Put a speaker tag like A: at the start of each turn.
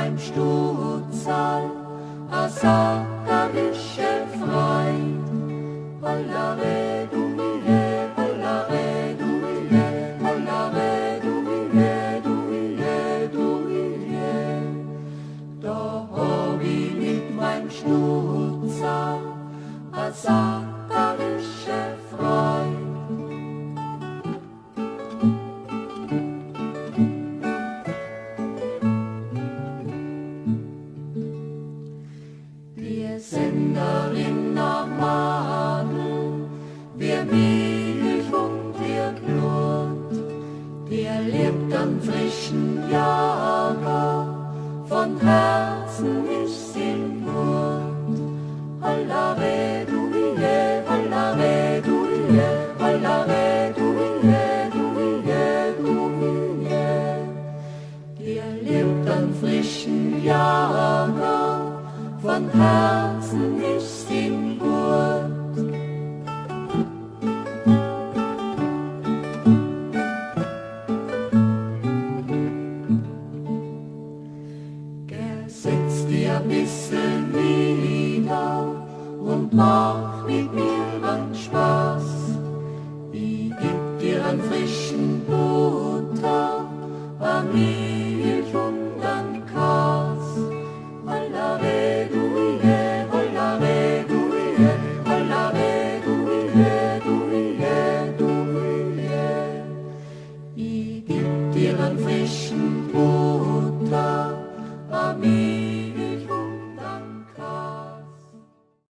A: meinem Stuhlsaal, a sackerische Freit. Hollare du mille, hollare du mille, hollare du mille, du mille, du mille. Da hab ich mit meinem Stuhlsaal a sackerische Freit. Wir Senderin nach Madel, wir Milch und wir Blut, wir lebt an frischen Jager, von Herzen ist im Mut. Hollare du mille, hollare du mille, hollare du mille, du mille, du mille. Wir lebt an frischen Jager, von Herzen ist im Blut. Setz dir ein bisschen nieder und mach mit mir einen Spaß. Ich geb dir einen frischen Butter, a Milch und ein Kas. Hollare du mille, hollare du mille, hollare du mille, du mille, du mille. Ich geb dir einen frischen Butter,